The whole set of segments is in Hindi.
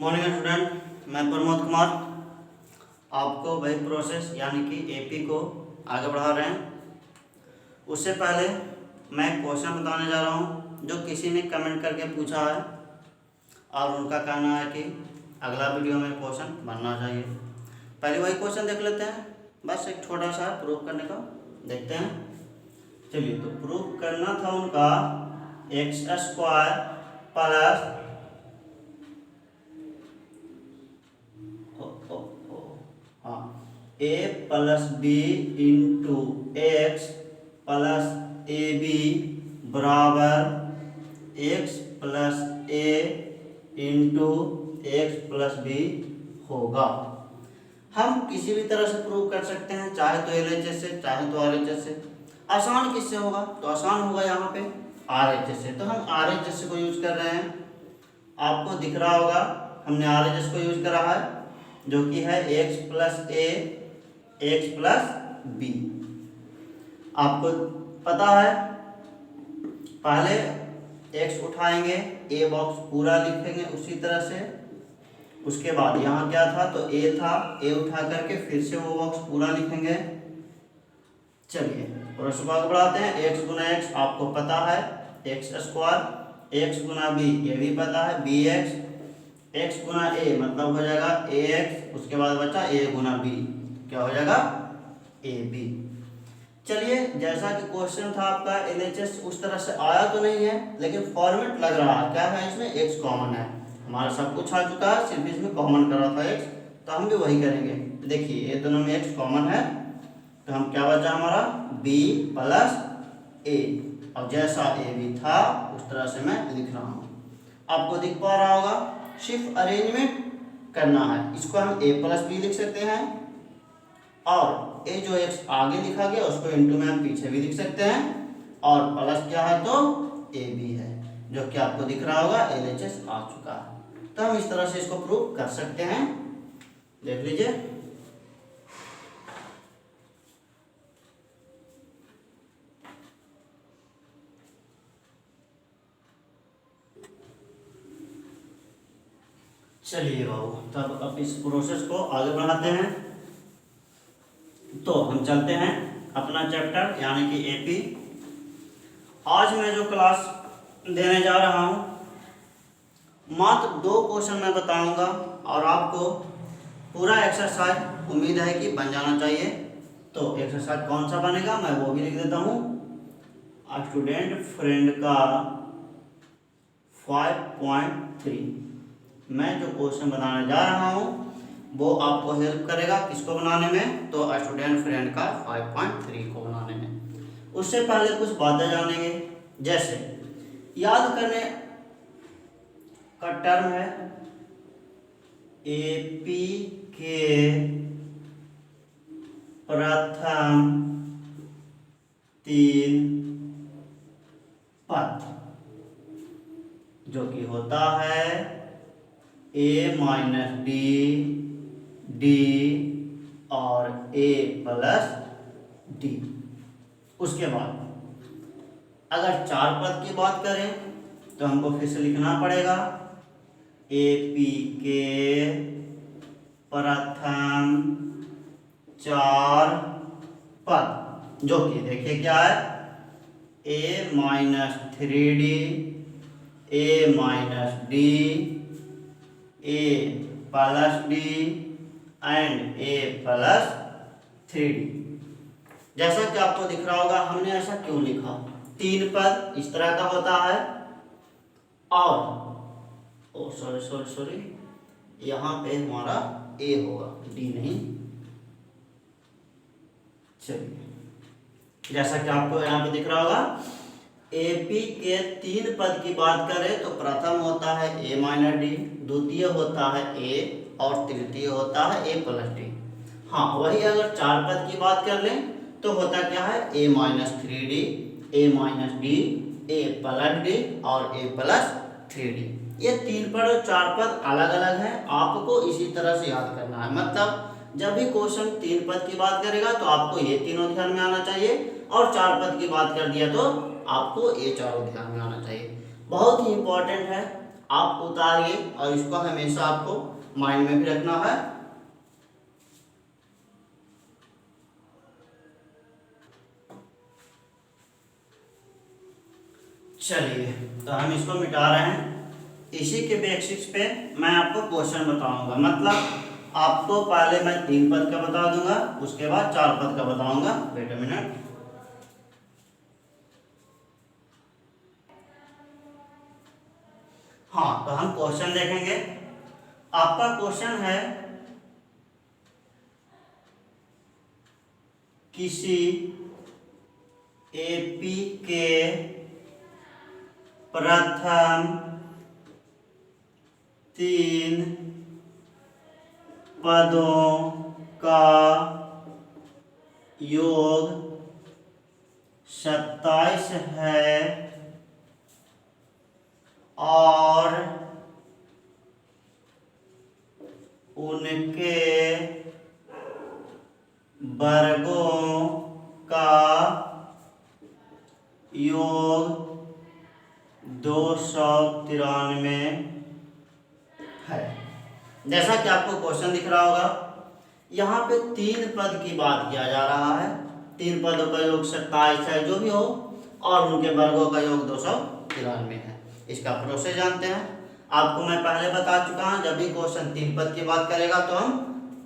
मॉर्निंग स्टूडेंट, मैं प्रमोद कुमार आपको वही प्रोसेस यानी कि एपी को आगे बढ़ा रहे हैं। उससे पहले मैं क्वेश्चन बताने जा रहा हूं जो किसी ने कमेंट करके पूछा है और उनका कहना है कि अगला वीडियो में क्वेश्चन बनना चाहिए। पहले वही क्वेश्चन देख लेते हैं, बस एक छोटा सा प्रूफ करने का देखते हैं। चलिए, तो प्रूफ करना था उनका x square plus a plus b into x plus a b बराबर x plus a into x plus b होगा। हम किसी भी तरह से प्रूव कर सकते हैं, चाहे तो एलएचएस से चाहे तो आरएचएस से। आसान किससे होगा? तो आसान होगा यहाँ पे आरएचएस से। तो हम आरएचएस को यूज कर रहे हैं। आपको दिख रहा होगा हमने आरएचएस को यूज करा है जो कि है एक्स प्लस ए एक्स प्लस बी। आपको पता है पहले एक्स उठाएंगे, ए बॉक्स पूरा लिखेंगे उसी तरह से। उसके बाद यहाँ क्या था? तो ए था, ए उठा करके फिर से वो बॉक्स पूरा लिखेंगे। चलिए और उसको आगे बढ़ाते हैं। एक्स गुना एक्स आपको पता है एक्स स्क्वायर, एक्स गुना बी ये भी पता है बी एक्स, एक्स गुना ए मतलब हो जाएगा ए एक्स, उसके बाद बचा ए गुना बी, क्या हो जाएगा ए बी। चलिए, जैसा कि क्वेश्चन था आपका एलएचएस उस तरह से आया तो नहीं है, लेकिन फॉर्मेट लग रहा है। क्या है इसमें? एक्स कॉमन है, हमारा सब कुछ आ चुका है, सिर्फ इसमें कॉमन कर रहा था एक्स, तो हम भी वही करेंगे। देखिए ये दोनों में एक्स कॉमन है, तो हम क्या बचा हमारा बी प्लस ए। अब जैसा ए बी था उस तरह से मैं लिख रहा हूँ, आपको दिख पा रहा होगा। सिर्फ अरेंजमेंट करना है, इसको हम ए प्लस बी लिख सकते हैं और ए जो एक्स आगे लिखा गया उसको इंटू में हम पीछे भी लिख सकते हैं, और प्लस क्या है तो ए बी है, जो कि आपको दिख रहा होगा एलएचएस आ चुका है। तो हम इस तरह से इसको प्रूव कर सकते हैं, देख लीजिए। चलिए बाबू, तब अब इस प्रोसेस को आगे बढ़ाते हैं। तो हम चलते हैं अपना चैप्टर यानी कि एपी। आज मैं जो क्लास देने जा रहा हूँ मात्र 2 क्वेश्चन मैं बताऊंगा और आपको पूरा एक्सरसाइज उम्मीद है कि बन जाना चाहिए। तो एक्सरसाइज कौन सा बनेगा मैं वो भी लिख देता हूँ। स्टूडेंट फ्रेंड का 5.3 मैं जो क्वेश्चन बनाने जा रहा हूँ वो आपको हेल्प करेगा किसको बनाने में? तो स्टूडेंट फ्रेंड का 5.3 को बनाने में। उससे पहले कुछ बातें जानेंगे, जैसे याद करने का टर्म है एपी के प्रथम 3 पद, जो कि होता है ए माइनस डी, डी और ए प्लस डी। उसके बाद अगर 4 पद की बात करें तो हमको फिर से लिखना पड़ेगा ए पी के प्रथम 4 पद, जो कि देखिए क्या है A minus 3D, A minus D, A plus D and A plus 3D। जैसा कि आपको दिख रहा होगा हमने ऐसा क्यों लिखा? 3 पद इस तरह का होता है और सॉरी यहाँ पे हमारा ए होगा, डी नहीं। चलिए, जैसा कि आपको यहाँ पे दिख रहा होगा एपी के 3 पद की बात करें तो प्रथम होता है ए माइनस डी, द्वितीय होता है ए और तृतीय होता है ए प्लस डी। हाँ, वही अगर 4 पद की बात कर लें तो होता क्या है A minus 3D, A minus D, A plus D और ए प्लस 3D। ये 3 पद और 4 पद अलग अलग हैं, आपको इसी तरह से याद करना है। मतलब जब भी क्वेश्चन 3 पद की बात करेगा तो आपको ये तीनों ध्यान में आना चाहिए, और 4 पद की बात कर दिया तो आपको ये चारों ध्यान में आना चाहिए। बहुत ही इंपॉर्टेंट है आप उतारिए और इसको हमेशा आपको माइंड में भी रखना है। चलिए, तो हम इसको मिटा रहे हैं। इसी के बेसिक्स पे मैं आपको क्वेश्चन बताऊंगा, मतलब आपको पहले मैं 3 पद का बता दूंगा, उसके बाद 4 पद का बताऊंगा। Wait a minute. हाँ, तो हम क्वेश्चन देखेंगे। आपका क्वेश्चन है, किसी एपी के प्रथम 3 पदों का योग 27 है और उनके वर्गों का योग 293 है। जैसा कि आपको क्वेश्चन दिख रहा होगा, यहाँ पे 3 पद की बात किया जा रहा है। 3 पदों का योग 27 है, जो भी हो, और उनके वर्गों का योग 293 है। इसका प्रोसेस जानते हैं। आपको मैं पहले बता चुका हूँ, जब भी क्वेश्चन 3 पद की बात करेगा तो हम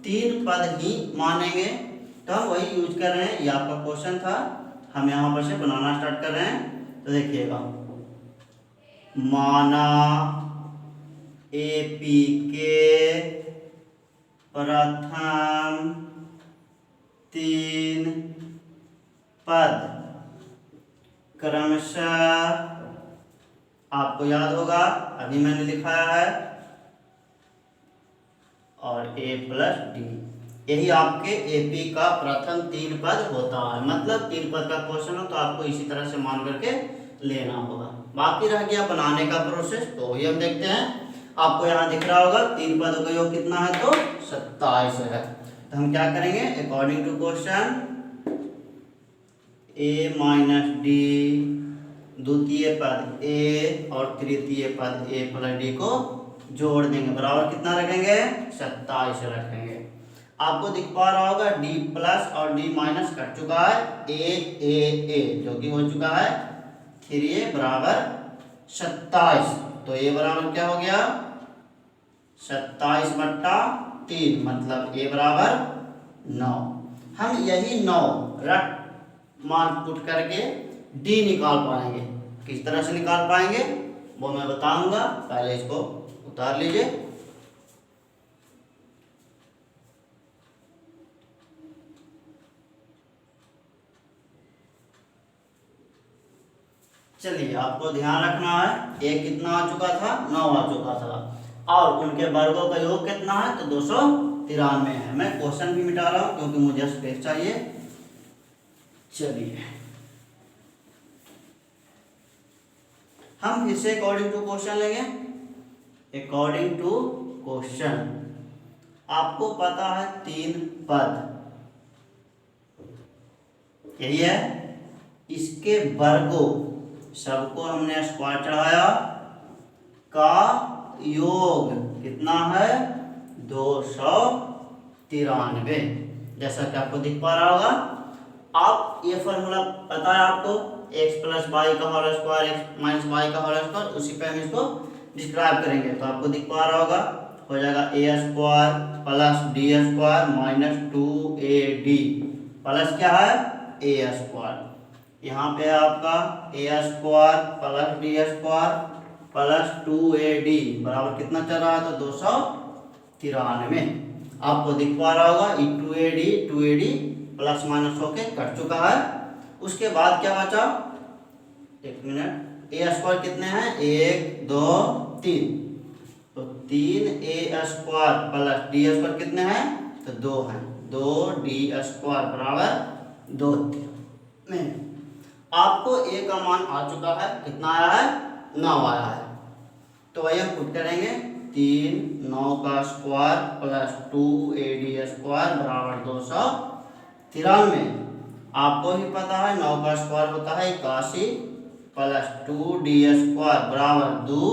3 पद ही मानेंगे। तो हम वही यूज कर रहे हैं। ये आपका क्वेश्चन था, हम यहाँ पर से बनाना स्टार्ट कर रहे हैं। तो देखिएगा, माना एपी के प्रथम 3 पद क्रमशः, आपको याद होगा अभी मैंने लिखाया है, और ए प्लस डी, यही आपके एपी का प्रथम 3 पद होता है। मतलब 3 पद का क्वेश्चन हो तो आपको इसी तरह से मान करके लेना होगा। बाकी रह गया बनाने का प्रोसेस, तो वही हम देखते हैं। आपको यहाँ दिख रहा होगा 3 पदों का योग कितना है, तो 27 है। तो हम क्या करेंगे, according to question, a minus d, द्वितीय पद ए और तृतीय पद ए प्लस डी को जोड़ देंगे, बराबर कितना रखेंगे, 27 रखेंगे। आपको दिख पा रहा होगा डी प्लस और डी माइनस कट चुका है, ए जो कि हो चुका है 3a बराबर 27। तो ए बराबर क्या हो गया, 27/3, मतलब ए बराबर 9। हम यही 9 रट मान पुट करके डी निकाल पाएंगे। किस तरह से निकाल पाएंगे वो मैं बताऊंगा, पहले इसको उतार लीजिए। चलिए, आपको ध्यान रखना है, ए कितना आ चुका था, 9 आ चुका था, और उनके वर्गों का योग कितना है, तो 293 है। मैं क्वेश्चन भी मिटा रहा हूं क्योंकि मुझे स्पेस चाहिए। चलिए, हम फिर से अकॉर्डिंग टू क्वेश्चन लेंगे। अकॉर्डिंग टू क्वेश्चन, आपको पता है 3 पद, यही है, इसके वर्गों सबको हमने स्क्वायर चढ़ाया, का योग कितना है, 293। जैसा कि आपको दिख पा रहा होगा। आप ये फॉर्मूला पता है आपको, x प्लस वाई का whole square, x minus y का होल स्क्वायर, उसी पे हम इसको डिस्क्राइब करेंगे। तो आपको दिख पा रहा होगा, हो जाएगा A square plus D square minus 2ad plus क्या है, ए स्क्वायर। यहाँ पे आपका A square plus D square plus 2ad बराबर कितना चल रहा है, तो 293। आपको दिख पा रहा होगा 2ad प्लस माइनस होके कट चुका है। उसके बाद क्या बचा, एक मिनट, ए स्क्वायर कितने हैं, 1 2 3, तो 3a square plus D square कितने हैं, तो 2 हैं, 2d स्क्वायर बराबर 2 में। आपको a का मान आ चुका है, कितना आया है, 9 आया है। तो वही हम पुट करेंगे, 3 9 का स्क्वायर प्लस 2ad स्क्वायर बराबर 293। आपको भी पता है 9 का स्क्वायर होता है 81 प्लस 2d स्क्वायर बराबर 2,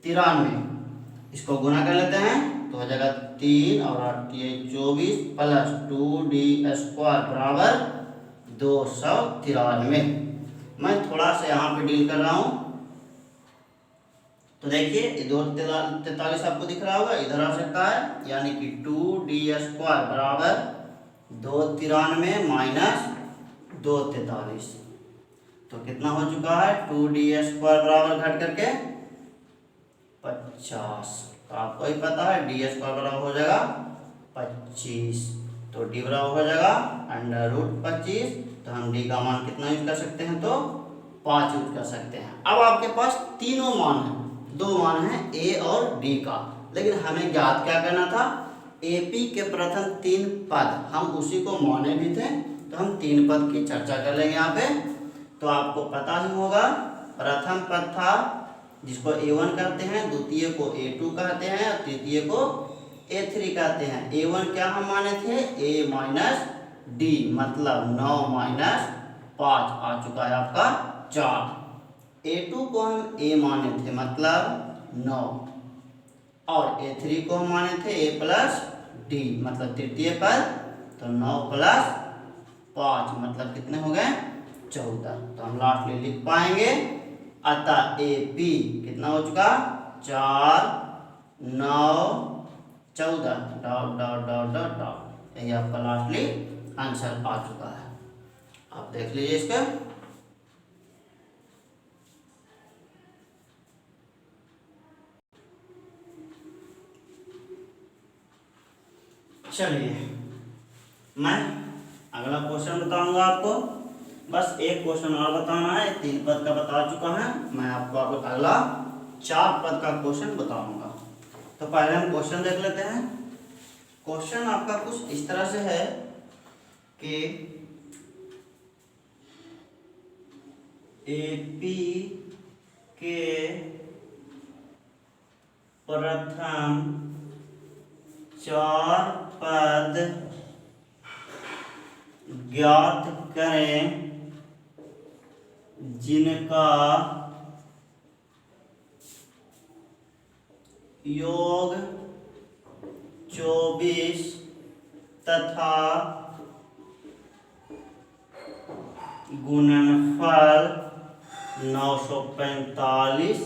93। इसको गुना कर लेते हैं तो हो जाएगा 3 और 8 ये 24 प्लस 2d² बराबर 293। मैं थोड़ा सा यहाँ पे डील कर रहा हूँ। तो देखिए ये 243 आपको दिख रहा होगा, इधर आ सकता है, यानी कि 2d² बराबर 293 माइनस 243। तो कितना हो चुका है, 2d² बराबर घट करके 50। तो आपको ही पता है d² बराबर हो जाएगा 25। तो d बराबर हो जाएगा √25। तो हम d का मान कितना यूज कर सकते हैं, तो 5 यूज कर सकते हैं। अब आपके पास तीनों मान हैं, दो मान हैं a और d का, लेकिन हमें ज्ञात क्या करना था, AP के प्रथम 3 पद, हम उसी को माने भी थे, तो हम 3 पद की चर्चा कर लेंगे यहाँ पे। तो आपको पता ही होगा, प्रथम पद था जिसको A1 कहते हैं, द्वितीय को A2 कहते हैं और तृतीय को A3 कहते हैं। A1 क्या हम माने थे, A माइनस D, मतलब 9 माइनस 5 आ चुका है आपका 4। A2 को हम A माने थे, मतलब 9, और A3 को हम माने थे A प्लस D, मतलब तृतीय पद, तो 9 प्लस 5 मतलब कितने हो गए, 14। तो हम लास्ट में लिख पाएंगे, अतः AP कितना हो चुका, 4 9 14 dot dot dot dot dot, यही आपका लास्टली आंसर आ चुका है। आप देख लीजिए इसका। चलिए मैं अगला क्वेश्चन बताऊंगा आपको। बस एक क्वेश्चन और बताना है, 3 पद का बता चुका है, मैं आपको अगला 4 पद का क्वेश्चन बताऊंगा। तो पहले हम क्वेश्चन देख लेते हैं। क्वेश्चन आपका कुछ इस तरह से है कि AP के प्रथम 4 पद ज्ञात करें जिनका योग 24 तथा गुणनफल 945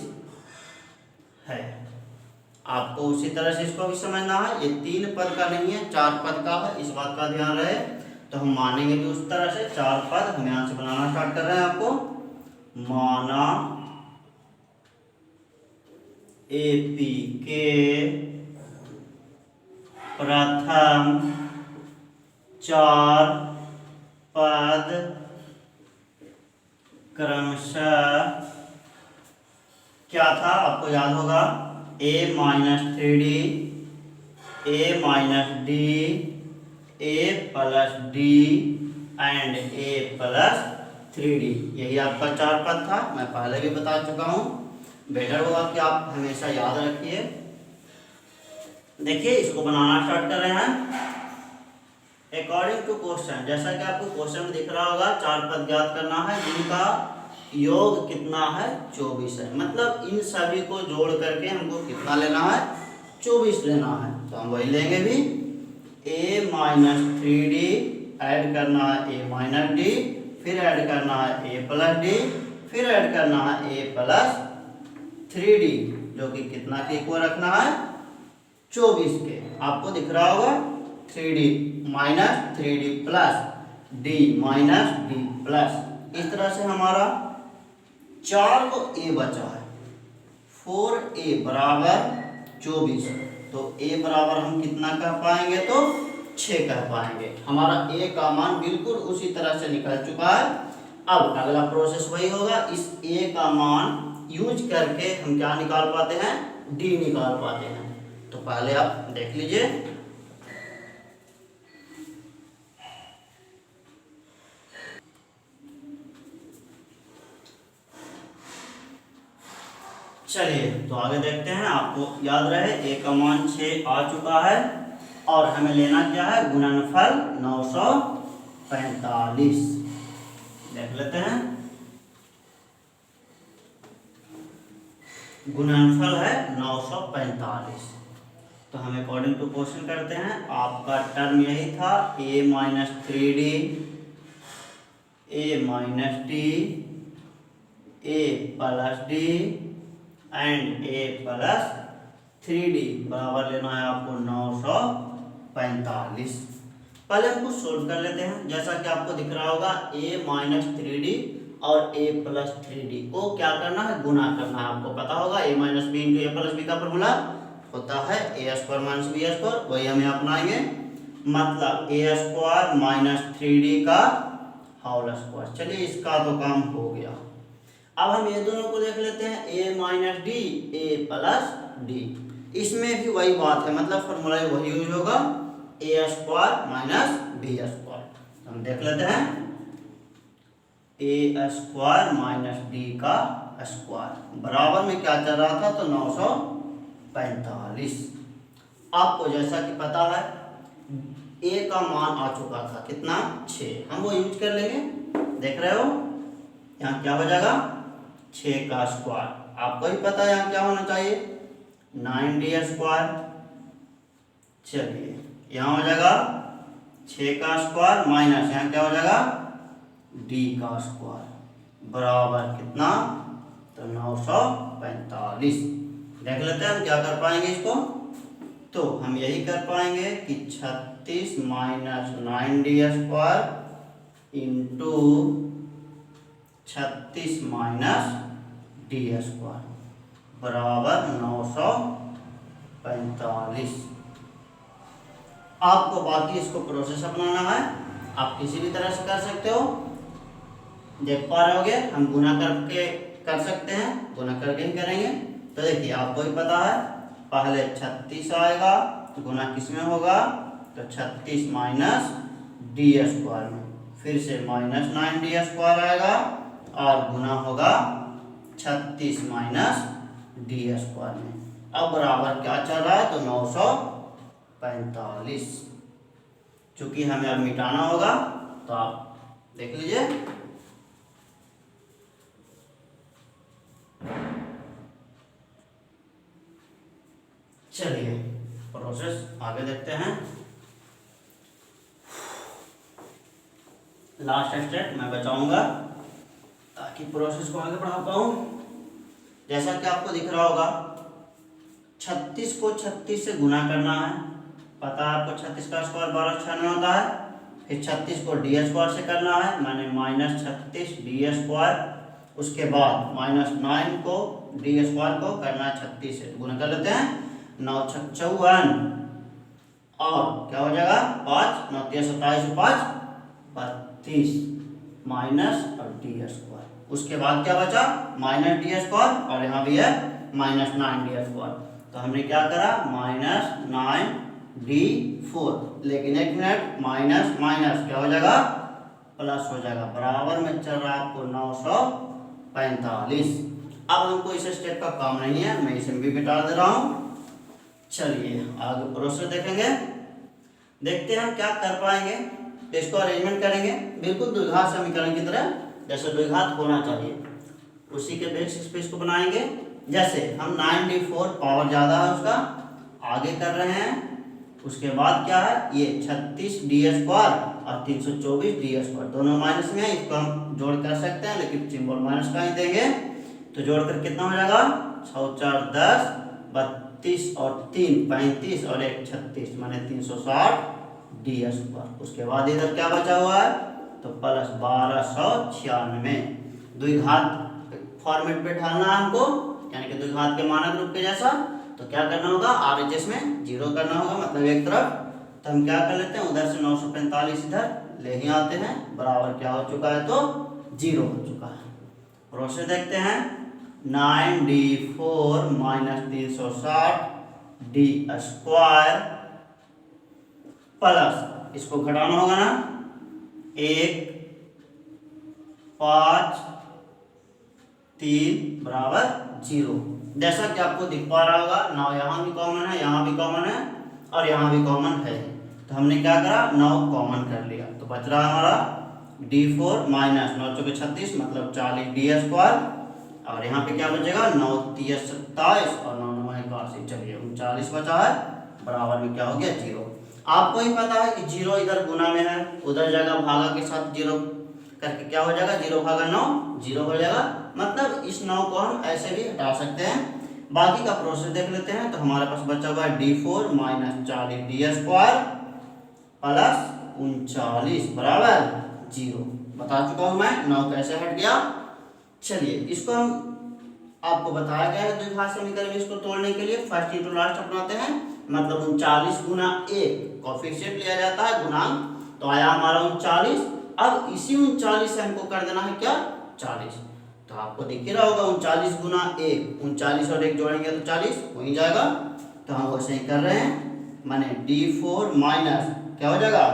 है। आपको उसी तरह से इसको भी समझना है, ये 3 पद का नहीं है, 4 पद का है, इस बात का ध्यान रहे। तो हम मानेंगे कि उस तरह से 4 पद हम यहाँ से बनाना स्टार्ट कर रहे हैं। आपको माना AP के प्रथम 4 पद क्रमशः क्या था, आपको याद होगा, A minus 3D, A minus D, A plus D and A plus 3D, यही आपका 4 पद था। मैं पहले भी बता चुका हूँ, बेटर होगा कि आप हमेशा याद रखिए। देखिए इसको बनाना स्टार्ट कर रहे हैं अकॉर्डिंग टू क्वेश्चन। जैसा कि आपको क्वेश्चन में दिख रहा होगा, 4 पद ज्ञात करना है जिनका योग कितना है, 24 है। मतलब इन सभी को जोड़ करके हमको कितना लेना है, 24 लेना है। तो हम वही लेंगे भी, A माइनस 3D ऐड करना है A माइनस D, फिर ऐड करना है A प्लस D, फिर ऐड करना है A प्लस 3D, जो कि कितना के इक्वल रखना है, 24 के। आपको दिख रहा होगा 3D minus 3D plus D minus D plus, इस तरह से हमारा 4 को A बचा है, 4A बराबर 24। तो A बराबर हम कितना कह पाएंगे, तो 6 कह पाएंगे। हमारा A का मान बिल्कुल उसी तरह से निकल चुका है। अब अगला प्रोसेस वही होगा, इस A का मान यूज करके हम क्या निकाल पाते हैं, D निकाल पाते हैं। तो पहले आप देख लीजिए, चलिए तो आगे देखते हैं। आपको याद रहे A का मान 6 आ चुका है और हमें लेना क्या है, गुणनफल 945। देख लेते हैं। गुणनफल है 945। तो हम अकॉर्डिंग टू क्वेश्चन करते हैं। आपका टर्म यही था a minus 3d a minus d a plus d and a plus 3d बराबर लेना है आपको 945। पहले हम कुछ सोल्व कर लेते हैं। जैसा कि आपको दिख रहा होगा a माइनस 3d और a प्लस 3d को क्या करना है, गुना करना है। आपको पता होगा a minus b into a plus b का फॉर्मूला होता है ए स्क्वायर माइनस बी स्क्वायर, वही हमें अपनाएंगे। मतलब ए स्क्वायर माइनस 3d का होल स्क्वायर। चलिए इसका तो काम हो गया। अब हम ये दोनों को देख लेते हैं a minus D A plus D. इसमें भी वही बात है, मतलब फॉर्मूला वही यूज होगा ए स्क्वायर माइनस बी स्क्वायर। हम देख लेते हैं ए स्क्वायर माइनस डी का स्क्वायर बराबर में क्या चल रहा था, तो 945। आपको जैसा कि पता है ए का मान आ चुका था कितना, 6। हम वो यूज कर लेंगे। देख रहे हो यहाँ क्या हो जाएगा, 6 का स्क्वायर। आपको भी पता है यहाँ क्या होना चाहिए, 9d स्क्वायर। चलिए यहाँ हो जाएगा 6 का स्क्वायर माइनस यहाँ क्या हो जाएगा d का स्क्वायर बराबर कितना, तो 945। देख लेते हैं हम क्या कर पाएंगे इसको। तो हम यही कर पाएंगे कि 36 minus 9d square into 36 minus d square बराबर 945। आपको बाकी इसको प्रोसेस अपनाना है, आप किसी भी तरह से कर सकते हो। देख पा रहे होगे हम गुना करके कर सकते हैं, गुना करके ही करेंगे। तो देखिए आपको ही पता है पहले 36 आएगा, गुना किस में होगा, तो 36 माइनस डी स्क्वायर में, फिर से माइनस 9d स्क्वायर आएगा और गुना होगा 36 माइनस डी स्क्वायर में। अब बराबर क्या चल रहा है, तो 945। चूंकि हमें अब मिटाना होगा तो आप देख लीजिए। चलिए प्रोसेस आगे देखते हैं। लास्ट स्टेप मैं बचाऊंगा ताकि प्रोसेस को आगे बढ़ा पाऊं। जैसा कि आपको दिख रहा होगा 36 को 36 से गुना करना है। पता है आपको 36 का स्क्वायर 1296 होता है। फिर 36 को डी स्क्वायर से करना है, माने माइनस 36 डी स्क्वायर। उसके बाद माइनस 9 को डी स्क्वायर को करना है 36 से, गुना कर लेते हैं 9 6 54 और क्या हो जाएगा 5 9 3 27 5 32 माइनस और डी स्क्वायर। उसके बाद क्या बचा, माइनस डी स्क्वायर और यहाँ भी है माइनस 9d स्क्वायर। तो हमने क्या करा, माइनस 9d4। लेकिन एक मिनट, माइनस माइनस क्या हो जाएगा, प्लस हो जाएगा। बराबर में चल रहा है आपको 945। अब हमको इस स्टेप का काम नहीं है, मैं इसे भी मिटा दे रहा हूँ। चलिए आगे प्रोसेस देखेंगे। देखते हैं हम क्या कर पाएंगे। इसको अरेंजमेंट करेंगे बिल्कुल द्विघात समीकरण की तरह, जैसे द्विघात होना चाहिए उसी के बेसिस पे इसको बनाएंगे। जैसे हम 9d4 पावर ज़्यादा है उसका आगे कर रहे हैं। उसके बाद क्या है, ये 36d स्क्वायर और 324d स्क्वायर दोनों माइनस में है। इसको हम जोड़ कर सकते हैं, लेकिन सिंबल माइनस का ही देंगे। तो जोड़कर कितना हो जाएगा, 6 4 10 32 और 3 35 और 1 36 माने 360d स्क्वायर। उसके बाद इधर क्या बचा हुआ है, तो प्लस 1296 द्विघात फॉर्मेट पे ढालना है हमको, यानी कि द्विघात के मानक रूप के जैसा। तो क्या करना होगा, RHS में 0 करना होगा, मतलब एक तरफ। तो हम क्या कर लेते हैं, उधर से 945 इधर ले ही आते हैं। बराबर क्या हो चुका है, तो 0 हो चुका है। प्रोसेस देखते हैं। 9d4 minus 360d square plus, इसको घटाना होगा ना, 1 5 3 बराबर 0। जैसा कि आपको दिख पा रहा होगा, 9 यहाँ भी कॉमन है, यहाँ भी कॉमन है और यहाँ भी कॉमन है। तो हमने क्या करा, 9 कॉमन कर लिया। तो बच रहा हमारा d4 माइनस 9 चौके 36 मतलब 40d स्क्वायर और यहाँ पे क्या बचेगा 9 3 27 और 9 9 81। चलिए 39 बचा है, बराबर में क्या हो गया 0। आपको ही पता है कि 0 इधर गुना में है, उधर जाएगा भागा के साथ 0 करके क्या हो जाएगा 0 भागा 9 0 हो जाएगा। मतलब इस 9 को हम ऐसे भी हटा सकते हैं। बाकी का प्रोसेस देख लेते हैं। तो हमारे पास बचा हुआ है d4 minus 40 d square plus 39 बराबर 0। बता चुका हूं मैं 9 कैसे हट गया। चलिए इसको हम आपको बताया गया है द्विघात समीकरण में इसको तोड़ने के लिए फर्स्ट इंटू लास्ट अपनाते हैं। मतलब 39 गुना 1 कोफिशिएंट लिया जाता है गुणांक, तो आया हमारा 39। अब इसी 39 से हमको कर देना है क्या 40। तो आपको दिख ही रहा होगा 39 गुना 1, 39 और 1 जोड़ेंगे तो 40 हो ही जाएगा। तो हम वैसे ही कर रहे हैं, माने d4 माइनस क्या हो जाएगा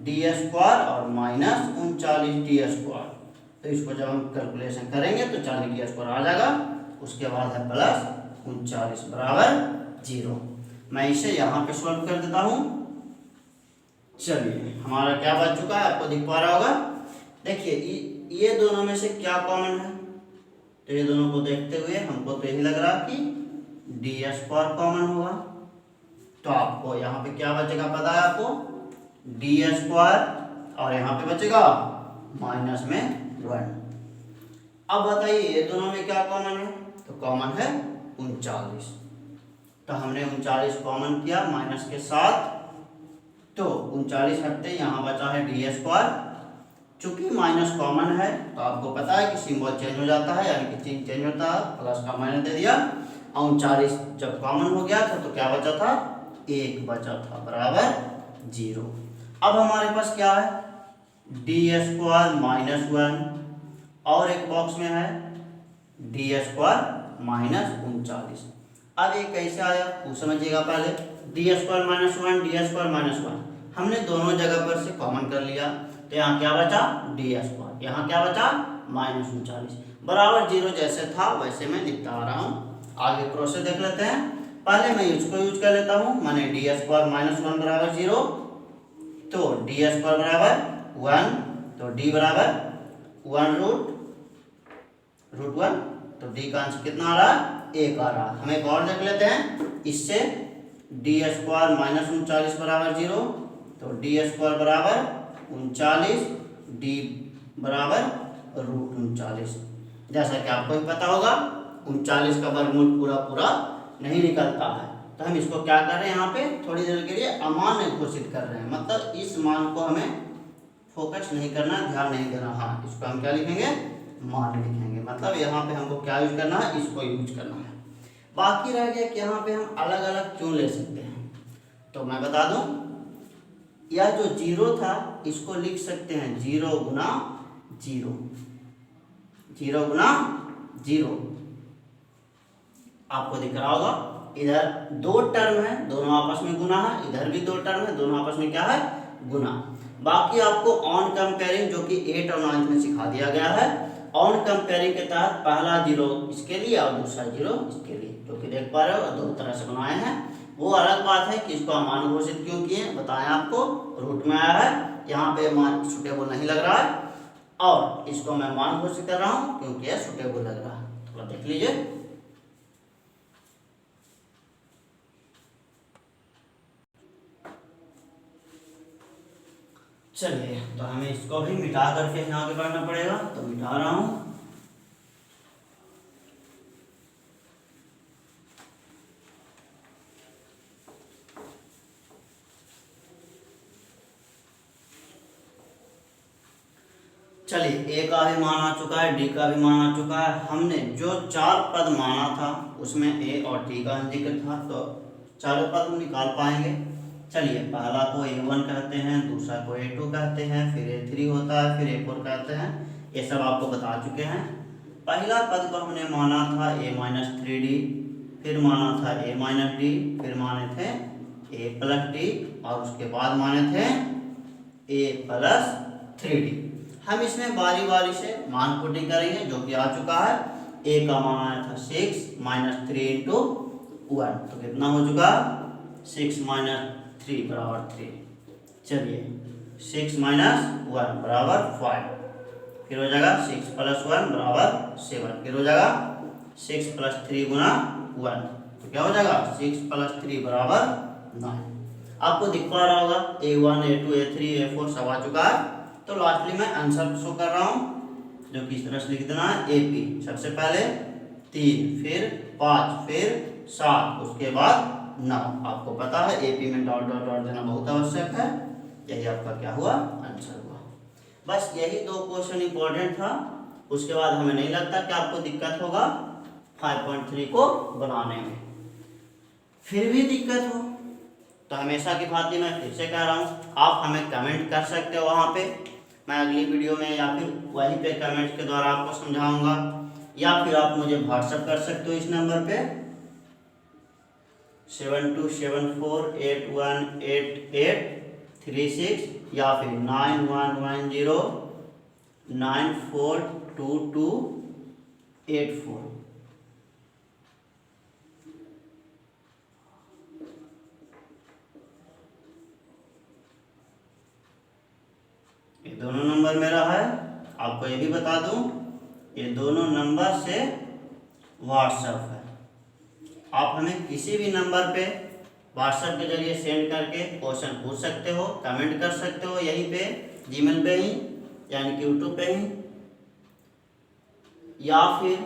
डी स्क्वायर और माइनस 39 डी स्क्वायर। तो इसको जब हम कैलकुलेशन करेंगे तो 40 डी स्क्वायर आ जाएगा। उसके बाद है प्लस 39 बराबर 0। मैं इसे यहाँ पे सॉल्व कर देता हूँ। चलिए हमारा क्या बच चुका है, आपको दिख पा रहा होगा। देखिए ये दोनों में से क्या कॉमन है, तो ये दोनों को देखते हुए हमको तो यही लग रहा कि डी स्क्वायर कॉमन होगा। तो आपको यहाँ पे क्या बचेगा पता है आपको, डी स्क्वायर और यहाँ पे बचेगा माइनस में 1। अब बताइए ये दोनों में क्या कॉमन है, तो कॉमन है 39। तो हमने 39 कॉमन किया माइनस के साथ, तो 39 हटते यहाँ बचा है डी स्क्वायर। चूंकि माइनस कॉमन है तो आपको पता है कि सिंबल चेंज हो जाता है, यानी कि चिन्ह चेंज होता है, प्लस का माइनस दे दिया। और 39 जब कॉमन हो गया था तो क्या बचा था 1 बचा था बराबर 0। अब हमारे पास क्या है डी स्क्वायर माइनस 1 और एक बॉक्स में है डी स्क्वायर माइनस 39। अब ये कैसे आया वो समझिएगा। पहले D square minus 1 D square minus 1 हमने दोनों जगह पर से कॉमन कर लिया, तो यहाँ क्या बचा डी स्क्वायर, यहाँ क्या बचा माइनस 39 बराबर 0। जैसे था वैसे मैं लिखता आ रहा हूँ। आगे प्रोसेस देख लेते हैं। पहले मैं इसको यूज कर लेता हूँ, माने डी स्क्वायर माइनस 1 बराबर 0, तो डी स्क्वायर बराबर 1, तो डी बराबर 1 रूट 1, तो डी का आंसर कितना आ रहा है 1 आ रहा है। हम एक और देख लेते हैं इससे, डी स्क्वायर माइनस 39 बराबर 0, तो डी स्क्वायर बराबर 39 डी बराबर रूट 39। जैसा कि आपको ही पता होगा 39 का वर्गमूल पूरा पूरा नहीं निकलता है, तो हम इसको क्या कर रहे हैं यहाँ पे थोड़ी देर के लिए अमान्य घोषित कर रहे हैं। मतलब इस मान को हमें फोकस नहीं करना, ध्यान नहीं देना। हाँ इसको हम क्या लिखेंगे मान लिखेंगे। मतलब यहाँ पे हमको क्या यूज करना है, इसको यूज करना है। बाकी रह गया कि यहाँ पे हम अलग अलग क्यों ले सकते हैं, तो मैं बता दूं, यह जो 0 था इसको लिख सकते हैं 0 गुना 0, 0 गुना 0। आपको दिख रहा होगा इधर 2 टर्म है, दोनों आपस में गुना है, इधर भी 2 टर्म है, दोनों आपस में क्या है गुना। बाकी आपको ऑन कंपेयरिंग जो कि 8 और 9 में सिखा दिया गया है, ऑन कंपेयरिंग के तहत पहला 0 इसके लिए और दूसरा 0 इसके लिए, जो कि देख पा रहे हो दो तरह से बनाए हैं। वो अलग बात है कि इसको अमान घोषित क्यों किए बताएं आपको, रूट में आया है, यहाँ पे मान सुटेबल नहीं लग रहा है, और इसको मैं मान घोषित कर रहा हूँ क्योंकि यह सुटेबल लग रहा है। थोड़ा देख लीजिए। चलिए तो हमें इसको भी मिटा करके यहाँ आगे बढ़ना पड़ेगा, तो मिटा रहा हूँ। चलिए ए का भी मान आ चुका है, डी का भी मान आ चुका है। हमने जो 4 पद माना था उसमें ए और डी का जिक्र था, तो चारों पद हम निकाल पाएंगे। चलिए पहला को A1 कहते हैं, दूसरा को A2 कहते हैं, फिर A3 होता है, फिर A4 कहते हैं। ये सब आपको बता चुके हैं। पहला पद को हमने माना था A-3D, फिर माना था A-D, फिर माने थे A+D, और उसके बाद माने थे A+3D। हम इसमें बारी बारी से मान पुटिंग करेंगे, जो कि आ चुका है। A का मान आया था 6 - 3 × 1, तो कितना हो चुका 6 - 3 बराबर 3। चलिए 6 - 1 बराबर 5, फिर हो जाएगा 6 + 1 = 7, फिर हो जाएगा 6 + 3 गुना 1, तो क्या हो जाएगा 6 + 3 = 9। आपको दिख पा रहा होगा A1 A2 A3 A4 सब आ चुका है। तो लास्टली मैं आंसर शो कर रहा हूँ, जो कि इस तरह से लिख देना है AP, सबसे पहले 3, फिर 5, फिर 7, उसके बाद 9। आपको पता है AP में डॉट डॉट डॉट देना बहुत आवश्यक है। यही आपका क्या हुआ, आंसर हुआ। बस यही 2 क्वेश्चन इंपॉर्टेंट था। उसके बाद हमें नहीं लगता कि आपको दिक्कत होगा 5.3 को बनाने में। फिर भी दिक्कत हो तो हमेशा की भांति मैं फिर से कह रहा हूँ, आप हमें कमेंट कर सकते हो वहाँ पे, मैं अगली वीडियो में या फिर वहीं पे कमेंट्स के द्वारा आपको समझाऊंगा, या फिर आप मुझे व्हाट्सएप कर सकते हो इस नंबर पे 7274818836 या फिर 9110942284। ये दोनों नंबर मेरा है। आपको ये भी बता दूं, ये दोनों नंबर से व्हाट्सएप है। आप हमें किसी भी नंबर पे व्हाट्सएप के जरिए सेंड करके क्वेश्चन पूछ सकते हो, कमेंट कर सकते हो यहीं पे जीमेल पे ही, यानी कि यूट्यूब पे ही, या फिर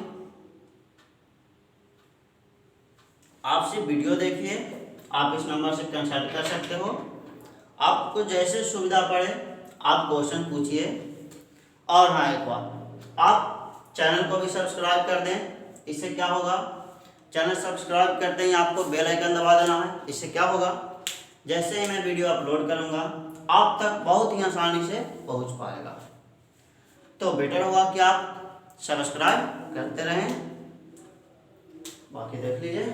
आप सिर्फ वीडियो देखिए, आप इस नंबर से कंसल्ट कर सकते हो। आपको जैसे सुविधा पड़े आप क्वेश्चन पूछिए। और हाँ, एक बात, आप चैनल को भी सब्सक्राइब कर दें। इससे क्या होगा, चैनल सब्सक्राइब करते ही आपको बेल आइकन दबा देना है। इससे क्या होगा, जैसे ही मैं वीडियो अपलोड करूँगा आप तक बहुत ही आसानी से पहुँच पाएगा। तो बेटर होगा कि आप सब्सक्राइब करते रहें। बाकी देख लीजिए।